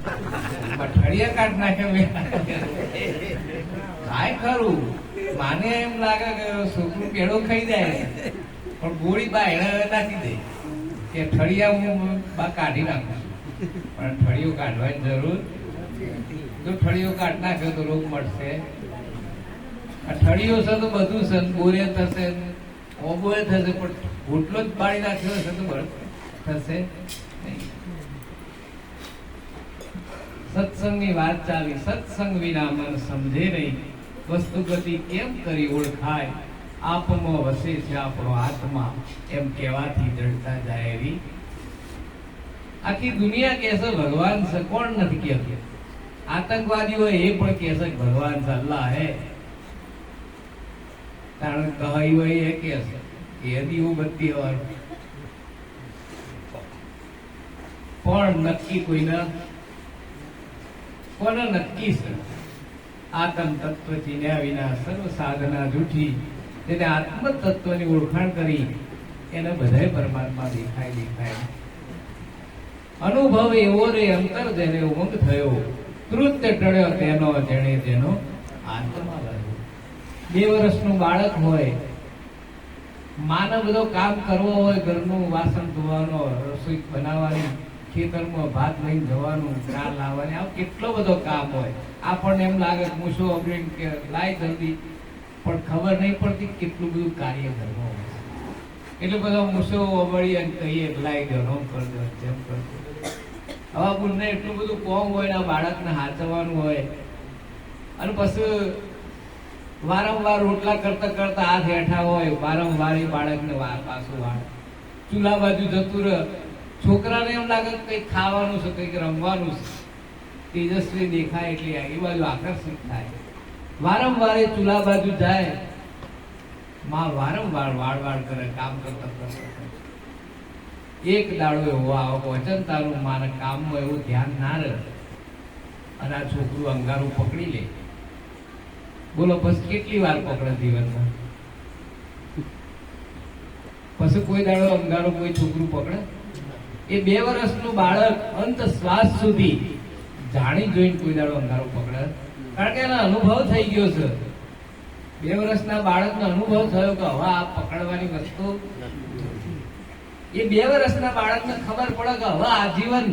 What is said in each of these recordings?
ઠળિયા કાઢ નાખે થાય ખરું. માને એમ લાગે કે છોકરું પેડો ખાઈ જાય પણ ગોળી બા એને નાખી દે કે ઠળિયા હું બા કાઢી નાખું, પણ ઠળિયો કાઢવાની જરૂર. જો ઠળિયો કાઢ નાખ્યો તો રોગ મળશે. આ ઠળિયો છે તો બધું છે, બોરે થશે, ઓબોએ થશે, પણ ઘૂંટલો જ બાળી નાખ્યો હશે તો થશે નહીં. સત્સંગની વાત ચાલી. સત્સંગ વિના મન સમજે નહીં, વસ્તુ ગતિ કેમ કરી ઓળખાય, આપમાં વસે છે આપણો આત્મા, એમ કહેવાથી જડતા જાય એવી. આખી દુનિયા કહે છે ભગવાન છે, કોણ નથી કહેતું? આતંકવાદીઓ એ પણ કહે છે ભગવાન છે, અલ્લાહ હે. કારણ કહી હોય એ કહે છે એ દીવબત્તી હોય, પણ નક્કી કોઈને કોને નક્કી છે? આત્મ તત્વ ચીન્યા વિના સર્વ સાધના જૂઠી. જેને આત્મ તત્વની ઓળખાણ કરી એને બધાય પરમાત્મા દેખાય. અનુભવ એવો રે અંતર જેને ઉમંગ થયો, કૃત્ય ટળ્યો તેનો જેણે તેનો આત્મા રહ્યો. 2 વર્ષનું બાળક હોય, માને બધો કામ કરવો હોય, ઘરનું વાસણ ધોવાનો, રસોઈ બનાવવાની, ખેતરમાં ભાત લઈને જવાનું, ચાર લાવવાની, આવું કેટલો બધો કામ હોય. આપણને એમ લાગે મૂછો અપડીને કે લાય જલ્દી, પણ ખબર નહીં પડતી કેટલું બધું કાર્ય કરવું હોય. એટલે બધો મૂછો અબળી અને કહીએ લાઈ દો, નોમ કરી દો, જેમ કરજો. હવે બુનને એટલું બધું કોમ હોય ને બાળકને હાચવવાનું હોય, અને પછી વારંવાર રોટલા કરતા કરતા હાથ હેઠા હોય, વારંવાર એ બાળકને પાછું વાળ ચૂલા બાજુ જતું રહે. છોકરાને એમ લાગે કંઈક ખાવાનું છે, કંઈક રમવાનું છે, તેજસ્વી દેખાય એટલે એ બાજુ આકર્ષિત થાય. વારંવાર એ ચૂલા બાજુ જાય, માં વારંવાર વાળ કરે કામ કરતા કરતા. એક દાડો એવો આવો વચન તારું મારા કામમાં એવું ધ્યાન ના રહે અને આ છોકરું અંગારું પકડી લે. બોલો પછી કેટલી વાર પકડે જીવનમાં? પછી કોઈ દાડો અંગારો કોઈ છોકરું પકડે? એ 2 વર્ષનું બાળક અંત શ્વાસ સુધી જાણી જોઈને કોઈ દાડો અંગારો પકડે? કારણ કે એનો અનુભવ થઈ ગયો છે. 2 વર્ષના બાળકનો અનુભવ થયો કે હવે આ પકડવાની વસ્તુ. એ 2 વર્ષના બાળકને ખબર પડે કે હવે આજીવન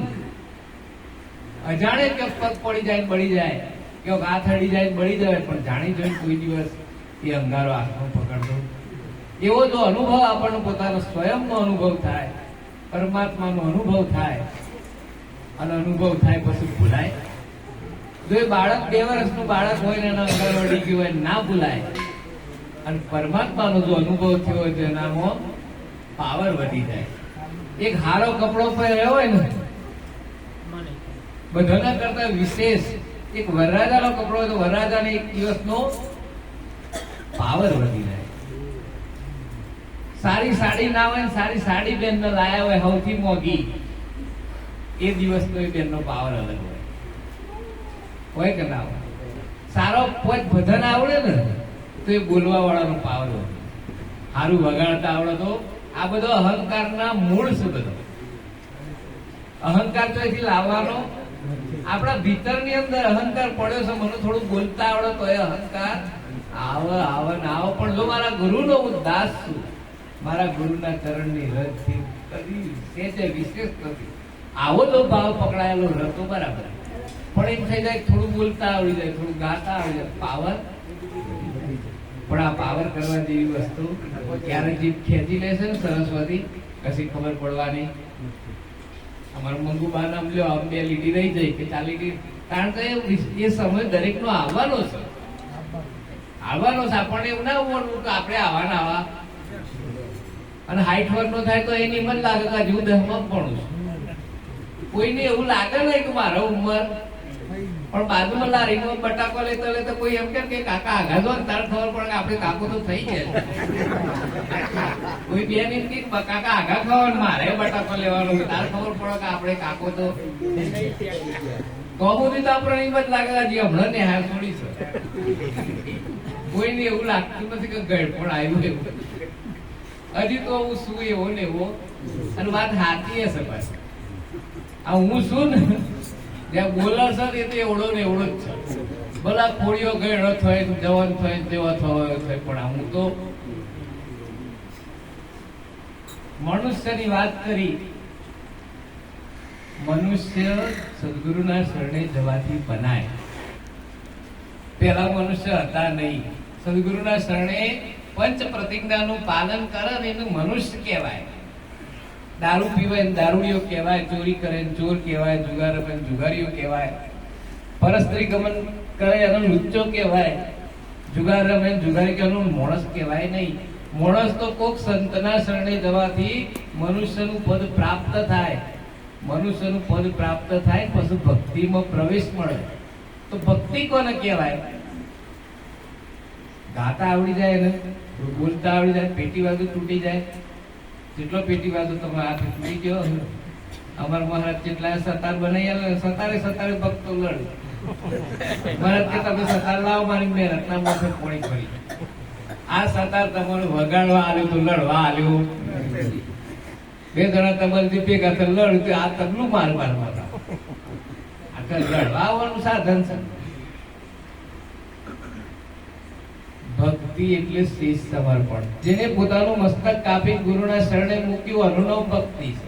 અજાણે કે પગ પડી જાય બળી જાય, કે હાથ અડી જાય બળી જાય, પણ જાણી જોઈને કોઈ દિવસ એ અંગારો હાથમાં પકડતો. એવો જો અનુભવ આપણને પોતાનો સ્વયંનો અનુભવ થાય, પરમાત્માનો અનુભવ થાય, અને અનુભવ થાય પછી ભૂલાય? જો એ બાળક 2 વર્ષનું બાળક હોય ને એના અંગારો અડી ગયો હોય ના ભૂલાય, અને પરમાત્માનો જો અનુભવ થયો હોય તો એનામાં પાવર વધી જાય. એક હારો કપડો પહેર્યો હોય ને, બધાના કરતા વિશેષ એક વરરાજાનો કપડો હોય તો વરરાજાને એક દિવસનો પાવર વધી જાય. સારી સાડી ના હોય, સારી સાડી બેન ને લાયા હોય સૌથી મોંઘી, એ દિવસનો એ બેનનો પાવર અલગ હોય કે ના હોય? સારો પોચ ભજન આવડે ને તો એ બોલવા વાળાનો પાવર હોય. સારું વગાડતા આવડે તો આ બધો અહંકારના મૂળ છે. બધો અહંકાર તો અહીંથી લાવવાનો. આપણા ભીતરની અંદર અહંકાર પડ્યો છે. મને થોડું બોલતા આવડે તો એ અહંકાર આવે ને આવો, પણ જો મારા ગુરુનો હું દાસ છું, મારા ગુરુના ચરણની રજથી કદી તે વિશેષ નથી, આવો જો ભાવ પકડાયેલો રહેતો બરાબર. પણ એમ થઈ જાય થોડું બોલતા આવડી જાય, થોડું ગાતા આવડી જાય, પાવર. પણ આ પાવર કરવા જેવી વસ્તુ ક્યારે જીભ ખેંચી લેશે ને સરસ્વતી, કશી ખબર પડવાની. અમારું મંગુબા નામ લ્યો, આમ 2 લીટી રહી જાય કે 4 લીટી. કારણ કે એ સમય દરેક નો આવવાનો છે. આપણને એવું ના બોલવું કે આપણે આવવાના આવા. અને 60 વર્ષનો થાય તો એની મન લાગે કે હજુ 10માં ભણું છું. કોઈને એવું લાગે નહીં કે મારો ઉંમર, પણ બાજુમાં લારીમાં બટાકો લેતો લેતો કોઈ એમ કે કાકા આગા જો તાર ખબર પડે કે આપણે કાકો તો થઈ ગયા. કોઈ બેન એમ કે કાકા આગા ખાવાનું, મારે બટાકો લેવાનો, તાર ખબર પડે કે આપણે કાકો તો બધી તો આપણે એમ જ લાગે હજી હમણાં ને હાર છોડી છે. કોઈને એવું લાગતું નથી કે ગળપણ આવ્યું એવું. હજી તો હું શું એવો ને એવો. અને વાત સાચી હશે પાછી. આ હું છું ને જ્યાં બોલા છે એ તો એવડો ને એવડો જ છે. ભલા કોળીઓ ગયેલો થાય જવાન થાય તેવા થયો થાય, પણ હું તો મનુષ્યની વાત કરી. મનુષ્ય સદગુરુના શરણે જવાથી બનાય. પેલા મનુષ્ય હતા નહીં. સદગુરુના શરણે પંચ પ્રતિજ્ઞાનું પાલન કરે ને એનું મનુષ્ય કહેવાય. દારૂ પીવે દારૂડીઓ કહેવાય, ચોરી કરે ચોર કહેવાય, જુગાર રમે જુગારીઓ કહેવાય, પરસ્ત્રી ગમન કરે એનો લુચ્ચો કહેવાય, જુગાર રમે જુગારી કે મોણસ કહેવાય નહીં. મોણસ તો કોક સંતના શરણે જવાથી મનુષ્યનું પદ પ્રાપ્ત થાય. મનુષ્યનું પદ પ્રાપ્ત થાય પછી ભક્તિમાં પ્રવેશ મળે. તો ભક્તિ કોને કહેવાય? ગાતા આવડી જાય ને, બોલતા આવડી જાય, પેટી બાજુ તૂટી જાય. જેટલો પેટી બાજુ તમે હાથ તૂટી ગયો. અમારા મહારાજ જેટલા સતાર બનાવી આવે, સતારે ભક્તો લડ. મહારાજ કે તમે સતાર લાવો, મારી મહેનત ના માથે પોણી ફરી. આ સતાર તમારે વગાડવા આવ્યું તો લડવા આવ્યું. બે જણા તમારી ભેગા તો લડ, આ તબલું માર લડવા આવવાનું સાધન છે. ભક્તિ એટલે શીશ સમર્પણ. જેને પોતાનું મસ્તક કાપી ગુરુના શરણે મૂક્યું, અનુનવ ભક્તિ છે.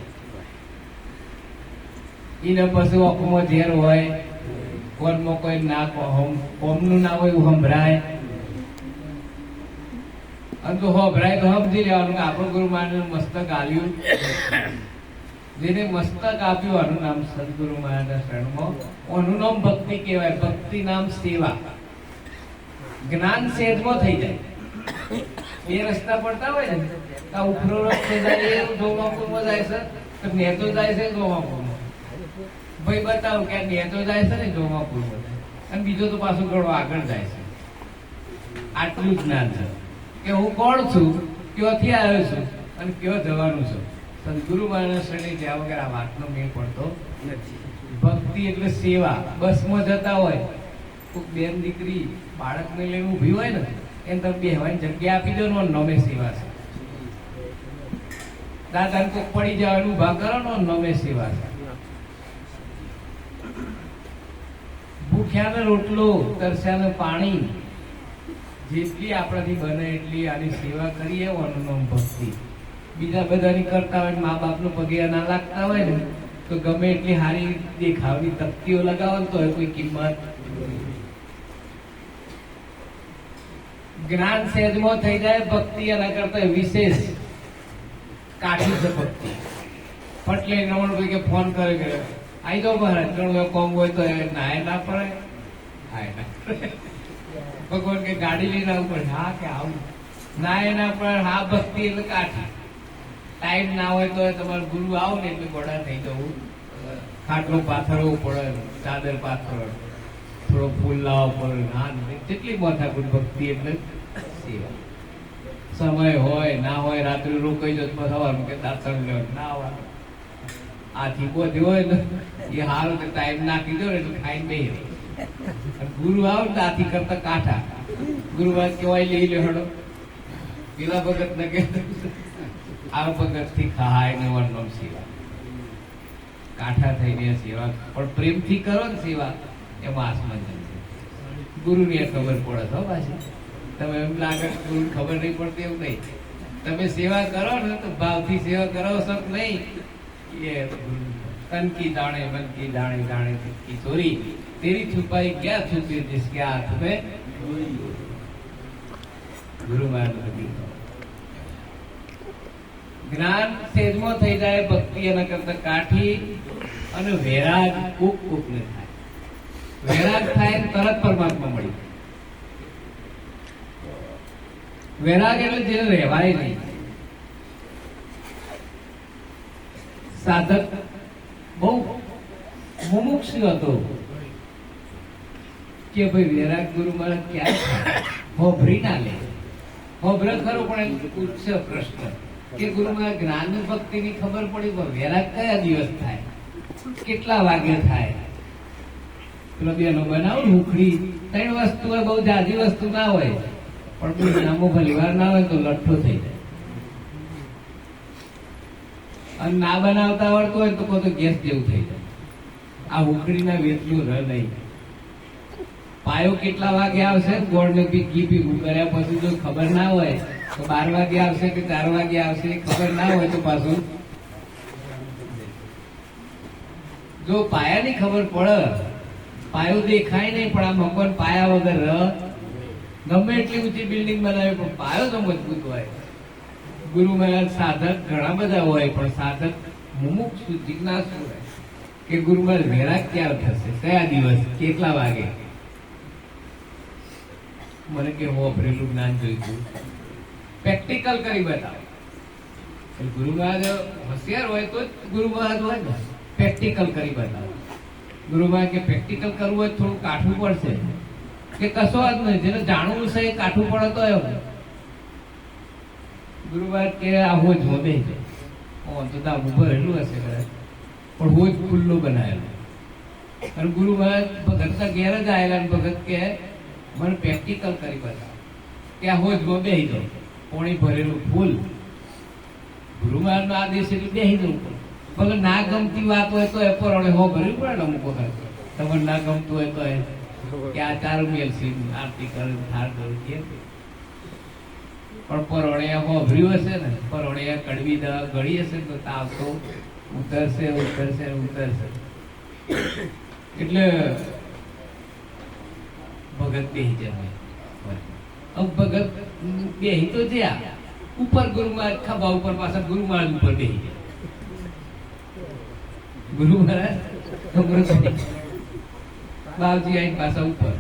એને પછી ઓખમાં ઝેર હોય, કોનમાં કોઈ ના કોમનું ના હોય એવું સંભળાય, અને તો સંભળાય તો સમજી લેવાનું કે આપણું ગુરુ મહારાજ મસ્તક આલ્યું. જેને મસ્તક આપ્યું આનું નામ સદગુરુ મહારાજના શરણમાં, આનું નામ ભક્તિ કહેવાય. ભક્તિ નામ સેવા. જ્ઞાન સેજમાં થઈ જાય. બે રસ્તા પડતા હોય ને, આ ઉપરો રસ્તો જાય એ જોમાપુરમાં જાય છે, તો નેતો જાય છે જોમાપુરમાં. ભાઈ બતાવો કે નેતો જાય છે ને જોમાપુરમાં, અને બીજો તો પાછું ઘણો આગળ જાય છે. આટલું જ્ઞાન છે કે હું કોણ છું, ક્યાંથી આવ્યો છું અને ક્યાં જવાનું છું. સદગુરુ મહારાજ શરણે જ્યાં વગર આ વાતનો મેળ પડતો નથી. ભક્તિ એટલે સેવા. બસમાં જતા હોય, કોઈક બેન દીકરી બાળકને લઈને ઉભી હોય ને, એને તમે બેહવાની જગ્યા આપી દો ને, નમે સેવા છે. દાદાને કોઈક પડી જવાનું ઉભા કરો ને, નમે સેવા છે. ભૂખ્યાને રોટલો, તરસ્યાને પાણી, જેટલી આપણાથી બને એટલી આની સેવા કરીએ, એનું નામ ભક્તિ. બીજા બધાની કરતા હોય, મા બાપનું પગે ના લાગતા હોય ને, તો ગમે એટલી સારી દેખાવની તકતીઓ લગાવો ને તો કોઈ કિંમત. જ્ઞાન સહેજમાં થઈ જાય. ભક્તિ એના કરતા વિશેષ કાઠી છે ભક્તિ. પટલે નમણભાઈ કે ફોન કરે કે આઈ જાઓ મહારાજ, ઘણું કોમ હોય તો નાય ના પડે, હાય ના ભગવાન કે ગાડી લઈને આવવું પડે. હા કે આવું નાય ના પડે. હા ભક્તિ એટલે કાઠી. ટાઈમ ના હોય તો તમારે ગુરુ આવો ને એટલે ગોળા થઈ જવું, ખાટલો પાથરવો પડે, ચાદર પાથરો, થોડો ફૂલ લાવવો પડે. ના કેટલી માથાકૂટ. ભક્તિ એટલે સેવા. સમય હોય ના હોય, રાત્રે રોકાઈ જતો થવાનું કે દાંતણ લેવાનું ના આવવાનું. આથી બોધી હોય ને એ હારું કે ટાઈમ નાખી દો ને એટલે ખાઈને બેહી રહે. ગુરુ આવે ને આથી કરતા કાંઠા. ગુરુ કેવાય લઈ લે હડો, પેલા ભગત ને કે આ ભગત થી ખાય ને વર્ણમ સેવા. કાંઠા થઈને સેવા, પણ પ્રેમથી કરો ને સેવા, એમાં આસમાન છે. ગુરુને ખબર પડે તો પાછી. તમે એમ લાગે ગુરુ ખબર નહીં પડતી, એવું નહીં. તમે સેવા કરો ને તો ભાવથી સેવા કરો છો નહીં. એ તન કી દાણે મન કી દાણે દાણે કી ચોરી, તેરી છુપાઈ ક્યાં છુપી જિસકે હાથ મેં ગુરુ મહારાજ. જ્ઞાન સેજમાં થઈ જાય. ભક્તિ એના કરતા કાઠી. અને વૈરાગ કોક ને થાય. વૈરાગ થાય તરત પરમાત્મા મળી. વૈરાગ એટલે જેને રહેવાય નહીં. સાધક બહુ મુમુક્ષુ હતો કે ભાઈ વૈરાગ ગુરુ મહારાજ ક્યારે હોભરી ના લે. હોભરે ખરો, પણ પૂછશે પ્રશ્ન કે ગુરુ મહારાજ જ્ઞાન ભક્તિ ની ખબર પડી, પણ વૈરાગ કયા દિવસ થાય, કેટલા વાગે થાય. પેલો બેનો બનાવો મુખડી, 3 વસ્તુ હોય, બહુ જાજી વસ્તુ ના હોય, પણ કોઈ નામો ભલીવાર ના હોય તો લઠ્ઠો થઈ જાય. અને ના બનાવતા આવડતું હોય તો કોઈ ગેસ જેવું થઈ જાય. આ ઉકળીના વેચલું ર નહીં. પાયો કેટલા વાગે આવશે, ગોળ ને ઘી ભીગું કર્યા પછી જો ખબર ના હોય તો 12 વાગે આવશે કે 4 વાગે આવશે, ખબર ના હોય તો પાછું જો પાયાની ખબર પડે, પાયો દેખાય નહીં પણ આ મકાન પાયા વગર ગમે એટલી ઊંચી બિલ્ડિંગ બનાવે પણ પાયો તો મજબૂત હોય. ગુરુ મહારાજ સાધક ઘણા બધા હોય પણ સાધક મુમુક્ષુ જિજ્ઞાસુ હોય કે ગુરુ મહારાજ વૈરાગ ક્યારે થશે, કયા દિવસ, કેટલા વાગે. મને કે વાપરેલું જ્ઞાન જોઈતું, પ્રેક્ટિકલ કરી બતાવો. ગુરુ મહારાજ હોશિયાર હોય તો ગુરુ મહારાજ હોય ને, પ્રેક્ટિકલ કરી બતાવો. ગુરુ મહારાજ કે પ્રેક્ટિકલ કરવું હોય થોડું કાઠું પડશે કે કશો જ નહીં, જેને જાણવું છે એ કાઠું પડે તો એમ. ગુરુ મહારાજ કે આ હોજ હોબે છે, તો તાપ ઉભો રહેલું હશે કદાચ, પણ હોજ ખુલ્લો બનાવેલો. અને ગુરુ મહારાજ ભગત ઘેર જ આવેલા, ભગત કે મને પ્રેક્ટિકલ કરી બતાવો કે આ હોજ બેહી જાઉં, પોણી ભરેલું ફૂલ. ગુરુ મહારાજ નો આદેશ એટલે બેહી જવું પડે. ભલે ના ગમતી વાત હોય તો એ પરણે હો ભરવી પડે ને અમુક વખત. તમને ના ગમતું હોય તો કે આ 4 મેલ છે, આરતી કરે, થાળ કરું કે પણ પરણે હો ભર્યું હશે ને, પરણે કડવી દવા ગળી હશે તો તાવ તો ઉતરશે ઉતરશે ઉતરશે. એટલે ભગત બેહી જાય. ભગત બેહી તો જ્યાં ઉપર ગુરુ મહારાજ ખભા ઉપર, પાછા ગુરુ મહારાજ ઉપર બેહી જાય. ગુરુ મહારાજ બાવજી આવીને પાછા ઉપર.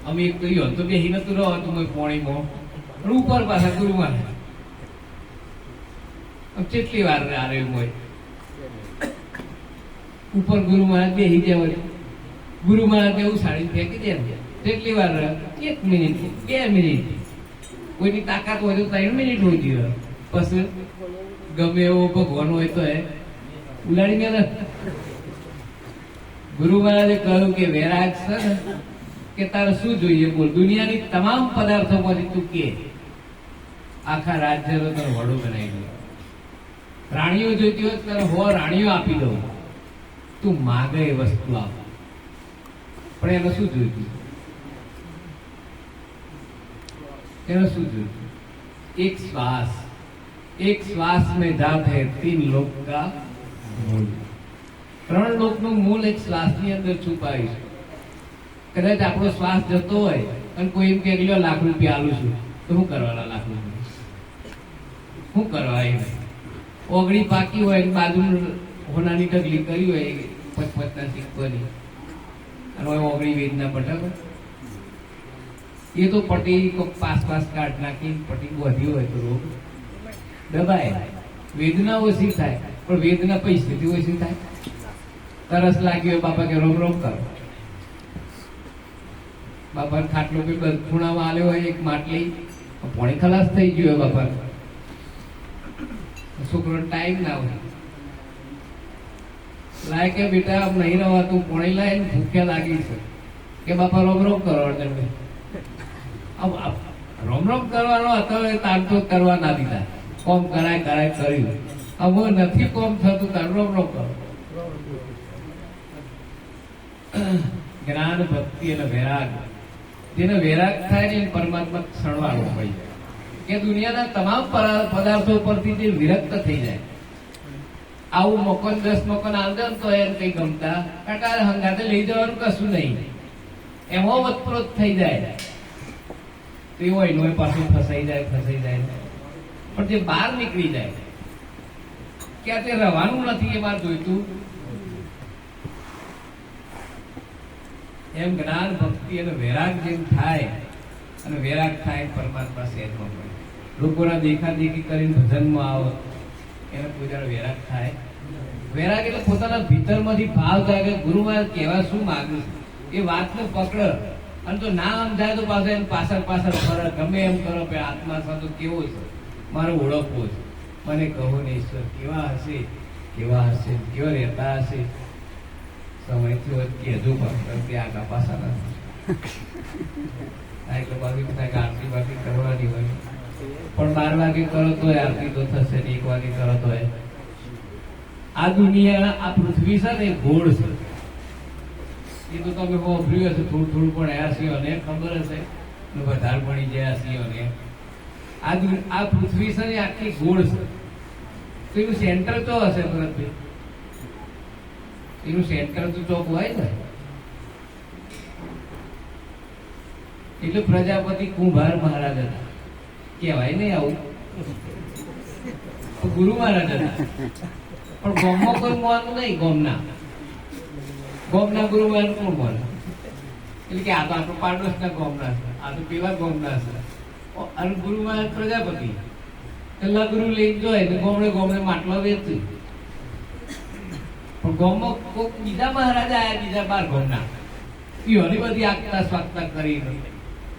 અમે એક કહ્યું તો બેહી નતું રહો તું પોણીમાં, પણ ઉપર પાછા ગુરુ મહારાજ. કેટલી વાર આવ્યું હોય ઉપર ગુરુ મહારાજ બેહી જાય, ગુરુ મહારાજ એવું સાડી ફેંકી દે. કેટલી વાર 1 મિનિટ 2 મિનિટ, કોઈની તાકાત હોય તો 3 મિનિટ હોય જોઈએ. પછી ગમે એવો ભગવાન હોય તો એ ઉલાડી મેલે. ગુરુ મહારાજે કહ્યું કે વૈરાગ છે ને કે તારે શું જોઈએ બોલ, દુનિયાની તમામ પદાર્થો માંથી તું કે આખા રાજ્યનો તને વડો બનાવી દઉં, રાણીઓ જોઈતી હોય તને રાણીઓ આપી દઉં, તું માગે એ વસ્તુ આપ. પણ એને શું જોઈતું, એને શું જોઈતું? એક શ્વાસ में जात है 3 लोक का मूल. 3 લોકનું મૂળ એક શ્વાસની અંદર છુપાયું છે. કદાચ આપણો શ્વાસ જતો હોય અને કોઈ એમ કે લ્યો લાખ રૂપિયા આલું છું, તો શું કરવાના લાખ રૂપિયા? શું કરવા? એ ઓગળી પાકી હોય, બાજુ હોનાની ઢગલી કરી હોય 55 સિક્કોની, અને ઓગળી વેદના બટાકા એ તો પટી પાસ કાઢ નાખી પટી વધી હોય તો રોગ દબાય, વેદના ઓછી થાય. પણ વેદના પૈસાથી ઓછી થાય. તરસ લાગી હોય બાપા કે રોમ રોમ કરો, બાપા ખાટલો કે ખૂણામાં આલ્યો હોય એક માટલી, પોણી ખલાસ થઈ ગયો હોય બાપા, છોકરો ટાઈમ ના હોય, લાય કે બેટા નહીં રવા તું પોણી લાય, ભૂખ્યા લાગી છે કે બાપા રોમ રોમ કરો. રોમ રોમ કરવાનો હતો એ તારતો કરવા ના દીધા, કોમ કરાય કર્યું. હવે નથી કોમ થતું તાર રોમ રોમ કરો. જ્ઞાન ભક્તિ અને વૈરાગ, જેને વૈરાગ થાય ને પરમાત્મા ક્ષણવાળો હોય કે દુનિયાના તમામ પદાર્થો પરથી જે વિરક્ત થઈ જાય. આવું મકાન 10 મકાન આવશે તો એને કઈ ગમતા કાકા હંગાતે લઈ જવાનું કશું નહીં, એમાં વતપ્રોત થઈ જાય. તો એવો એનો પાછું ફસાઈ જાય. પણ જે બહાર નીકળી જાય ક્યાં તે રહેવાનું નથી, એ બહાર જોઈતું. એમ જ્ઞાન ભક્તિ અને વૈરાગ જેમ થાય, અને વૈરાગ થાય પરમાત્મા શહેરમાં પડે. લોકોના દેખા દેખી કરીને ભજનમાં આવે એને કોઈ જયારે વૈરાગ થાય. વૈરાગ એટલે પોતાના ભીતરમાંથી ભાવ થાય કે ગુરુ મહારાજ કહેવા શું માંગે છે એ વાતને પકડ, અને તો ના સમજાય તો પાછળ એમ પાછળ ફરે. ગમે એમ કરો કે આત્મા સાથે કેવો છે મારો ઓળખવો છે, મને કહો ને ઈશ્વર કેવા હશે કેવા રહેતા હશે. સમયથી હોય કહેજો પણ કે આગા પાછા નથી. એટલે બાજુ થાય કે આરતી બારતી કરવાની હોય, પણ 12 વાગે કરો તો આરતી તો થશે ને, 1 વાગે કરો તો. આ દુનિયા, આ પૃથ્વી છે ને ગોળ છે, એ તો તમે વાપર્યું હશે, થોડું થોડું પણ આયા છીએ અને ખબર હશે વધારે ભણી ગયા છીએ અને આ પૃથ્વી છે ને આખી ગોળ છે, તો એનું સેન્ટર તો હશે ભરતભાઈ, એનું સેન્ટર તો ચોક હોય ને. એટલે પ્રજાપતિ કુંભાર મહારાજ હતા, કહેવાય નહીં આવું, ગુરુ મહારાજ હતા. પણ ગોમમાં કોઈ મોનું નહીં, ગોમના ગુરુ મહારાજ કોણ મોને? એટલે કે આ તો આપણો પાડોશના ગોમના છે, આ તો પેલા ગોમના છે, અને ગુરુ મહારાજ પ્રજાપતિ લગરું લઈને જોય તો ગોમડે માટલો વેચતું. પણ ગોમમાં કોઈક બીજા મહારાજા આયા, બીજા 12 ગોમના, એની બધી આગતા સ્વાગતા કરી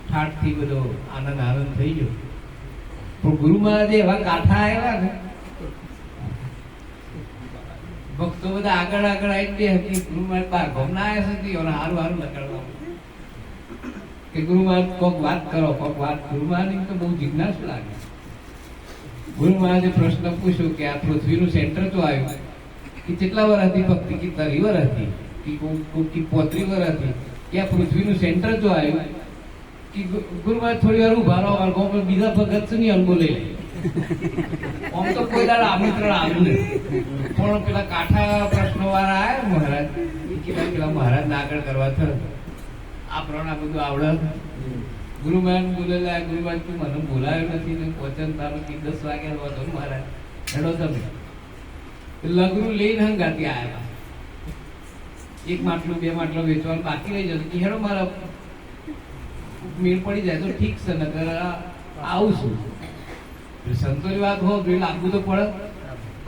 ઠાઠ થી બધો આનંદ થઈ ગયો. પણ ગુરુ મહારાજે એવા કાંઠા આવ્યા ને, ભક્તો બધા આગળ આવી બે હતી. ગુરુ મહારાજ 12 ગોમના આવ્યા છે, સારું લગાડવા કે ગુરુ મહારાજ કોક વાત કરો, કોક વાત. ગુરુ મહારાજ તો બહુ જિજ્ઞાસુ લાગે. ગુરુ મહારાજે પ્રશ્ન પૂછ્યો કે આ પૃથ્વીનું સેન્ટર તો આવ્યું, કે કેટલા વર્ષ હતી ભક્તિ? કે 30 વર્ષ હતી, કે 35 વર્ષ હતી, કે આ પૃથ્વીનું સેન્ટર તો આવ્યું. કે ગુરુ મહારાજ થોડી વાર ઉભા રહો, બીજા ભગત છે ને અનબો લઈ લે. આમ તો કોઈ દાડ આમંત્રણ આવ્યું નહીં, પણ પેલા કાંઠા પ્રશ્નો વાળા આવ્યા મહારાજ, પેલા મહારાજ ના આગળ કરવા થયો આપણને બધું આવડે. ગુરુ મહારાજ બોલેલા, ગુરુ મહારાજ તું મને બોલાવ્યો નથી ને વચન તારું 10 વાગ્યા હતો મહારાજ, હેડો તમે. લગરું લઈને હંગાતી આવ્યા, એક માટલું 2 માટલું વેચવાનું બાકી રહી જતું. હેડો મારા મેળ પડી જાય તો ઠીક છે, નગર આવું છું. સંતોની વાત હો લાગવું તો પડે.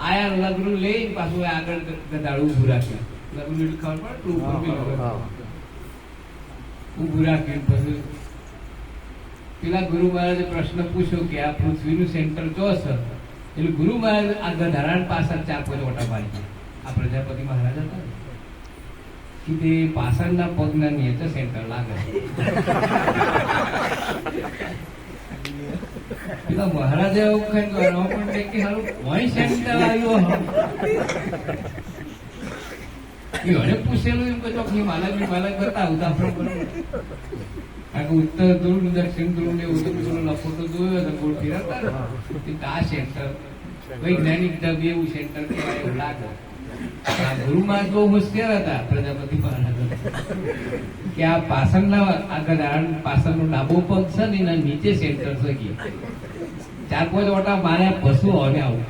આયા લગરું લઈને પાછું આગળ ગદાડું ઉભું રાખ્યું. લગરું ખબર પડે ઉભું રાખ્યું. પછી પેલા ગુરુ મહારાજે પ્રશ્ન પૂછ્યો કે આ પૃથ્વીનું સેન્ટર ચો છે? એટલે ગુરુ મહારાજ આ ગધારાણ પાછળ 4-5 ઓટા પાડી. આ પ્રજાપતિ મહારાજ હતા કે તે પાછળના પગના નીચે સેન્ટર લાગે. પેલા મહારાજે એવું કઈ પણ કે હારું કોઈ સેન્ટર આવ્યો એને પૂછેલું એમ કે માલક બતાવું તો આપણે કારણ કે ઉત્તર ધ્રુવ દક્ષિણ ધ્રુવ ને બધું લખો તો જોયો તો ગોળ ફેરવતા આ સેન્ટર વૈજ્ઞાનિક ઢબ એવું સેન્ટર કહેવાય એવું લાગે. ગુરુમાં બહુ હોશિયાર હતા પ્રજાપતિ મહારાજ, કે આ પાછળના આગળ પાછળનો ડાબો પગ છે ને એના નીચે સેન્ટર છે. 4-5 ઓટા માર્યા પશુ હવે આવું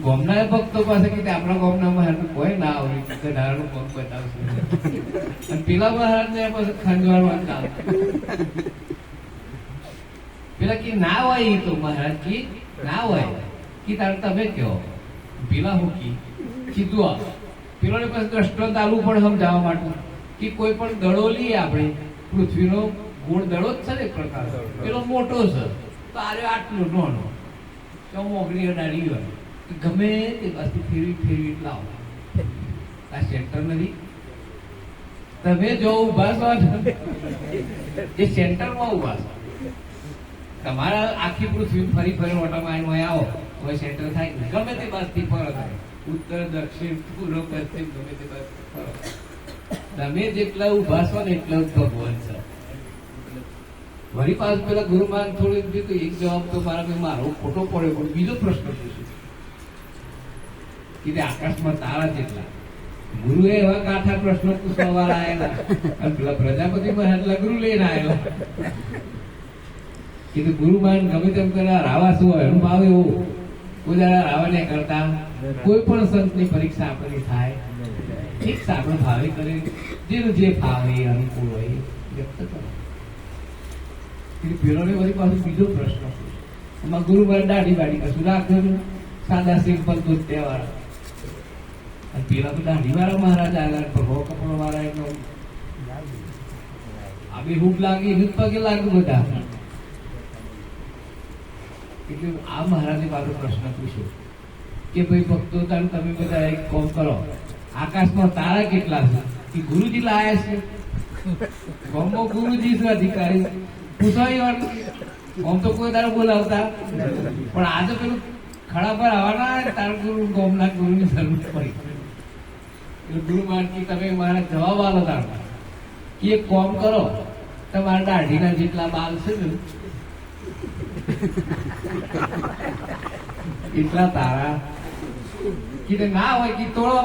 ગોમના ભક્તો પાસે કે આપણા ગોમના મહારાજ કોઈ ના આવે ગધારાનું પગ બતાવશે, અને પેલા મહારાજ ને પછી ખંજવાળવા કામ. પેલા કે ના હોય એ તો મહારાજ કી ના હોય કે તારે તમે કહો. પેલા હું કીધું પેલો ને પછી દ્રષ્ટાંત આલવું પણ સમજાવવા માટે કે કોઈ પણ દડો લઈએ આપણે, પૃથ્વીનો ગોળ દડો જ છે ને એક પ્રકાર, પેલો મોટો છે તો આરે આટલો નાનો મોગરી અડાડી હોય, ગમે તે વસ્તુ ફેરવી લાવો. આ સેન્ટર નથી. તમે જો ઉભા છો એ સેન્ટરમાં ઉભા છો, તમારા આખી પૃથ્વી ફરી ઓટામાં આવો હવે સેન્ટર થાય. ગમે તે બાજુથી ફરો થાય, ઉત્તર દક્ષિણ પૂર્વ પશ્ચિમ ગમે તે બાજુ ફરો, તમે જેટલા ઉભા છો ને એટલા જ ભગવાન છે. વળી પાછું પેલા ગુરુમાન થોડું દીધું, એક જવાબ તો મારો ખોટો પડ્યો, પણ બીજો પ્રશ્ન પૂછ્યો કે આકાશમાં તારા જેટલા. ગુરુએ એવા કાંઠા પ્રશ્નો પૂછવા વાળા આવેલા, અને પેલા પ્રજાપતિ મહારાજ લગરું લઈને આવ્યો. કીધું ગુરુમાન ગમે તેમ કરે રાવા શું હોય એનું ભાવ એવું કોઈ દાડા રાવા ને કરતા. કોઈ પણ સંતની પરીક્ષા આપણી થાય ઠીક છે, આપણે ભાવે કરી જેનું જે ફાવે અનુકૂળ હોય વ્યક્ત કરો. પેલો ને વળી પાછું બીજો પ્રશ્ન એમાં ગુરુમાન દાઢી બાડી કશું રાખ્યું, સાદા સિમ્પલ દૂધ દેવાળા. પેલા તો દાઢી વાળા મહારાજ આવ્યા, ભગવો કપડો વાળા એટલો આ બે હૂબ લાગી પગે લાગ્યું બધા. એટલે આ મહારાજે પાછો પ્રશ્ન પૂછ્યો કે ભાઈ ભક્તો તમે બધા એક કોમ કરો, આકાશમાં તારા કેટલા છે? કે ગુરુજી લાયા છે. ગામમાં ગુરુજી છે અધિકારી, પૂછાય આમ તો કોઈ દાડો બોલાવતા, પણ આજે પેલું ખડા પર આવવાના તારા ગુરુ ગામના ગુરુની જરૂર પડી. એટલે ગુરુ માનકી તમે મારા જવાબ આલો તારા કે એક કોમ કરો, તમારા દાઢીના જેટલા બાલ છે ને એટલા તારા કીધે ના હોય કે તોડો,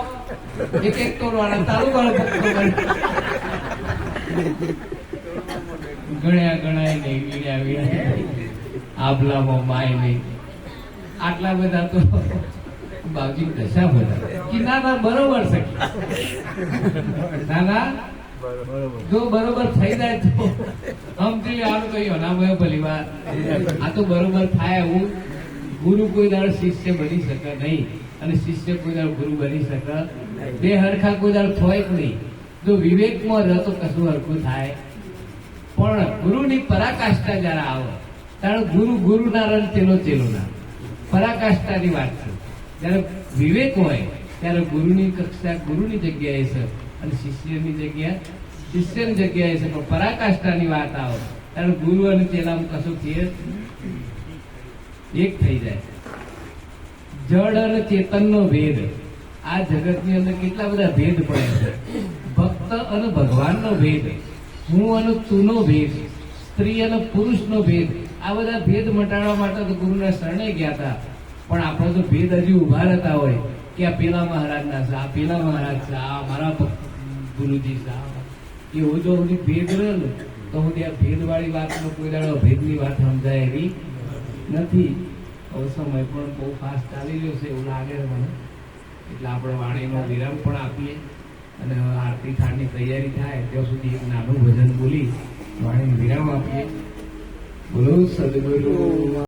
એક એક તોડવાના ચાલુ કરો. ગણ્યા ગણાય નહીં, વીણ્યા વીણ્યા આભલામાં માય નહીં, આટલા બધા તો બાવજી દશા બધા કે ના ના બરોબર છે, ના ના જો બરોબર થઈ જાય તો સમજી લેવાનું કહ્યું ના ભાઈ ભલી વાત, આ તો બરોબર થાય એવું ગુરુ કોઈ દાડો શિષ્ય બની શકે નહીં, અને શિષ્ય કોઈ દાડો ગુરુ બની શકે, બે હરખા કોઈ દાડો થાય જ નહીં. જો વિવેકમાં રહે તો કશું હરખું થાય, પણ ગુરુની પરાકાષ્ઠા જયારે આવે ત્યારે ગુરુ ગુરુના રન તેનો ચેલોના પરાકાષ્ઠાની વાત છે. જયારે વિવેક હોય ત્યારે ગુરુની કક્ષા ગુરુની જગ્યાએ છે અને શિષ્યની જગ્યા શિષ્યની જગ્યાએ છે, પણ પરાકાષ્ઠાની વાત આવે ત્યારે ગુરુ અને ચેલામાં કશું ફેર એક થઈ જાય. જડ અને ચેતનનો ભેદ, આ જગતની અંદર કેટલા બધા ભેદ પડે છે. ભક્ત અને ભગવાનનો ભેદ, હું અને તુંનો ભેદ, સ્ત્રી અને પુરુષનો ભેદ, આ બધા ભેદ મટાડવા માટે તો ગુરુના શરણે ગયા હતા. પણ આપણો તો ભેદ હજી ઉભા રહેતા હોય કે આ પેલા મહારાજના છે, આ પેલા મહારાજ છે, આ મારા ગુરુજી છે, એવો જો બધી ભેદ રહ્યો ને તો હું ત્યાં ભેદવાળી વાતનો કોઈ દાડો ભેદની વાત સમજાય એવી નથી. હવે સમય પણ બહુ ફાસ્ટ ચાલી રહ્યો છે એવું લાગે છે મને, એટલે આપણે વાણીનો વિરામ પણ આપીએ અને આરતી થાળની તૈયારી થાય ત્યાં સુધી એક નાનું ભજન બોલી વાણીનો વિરામ આપીએ. બોલો સદગુરુ.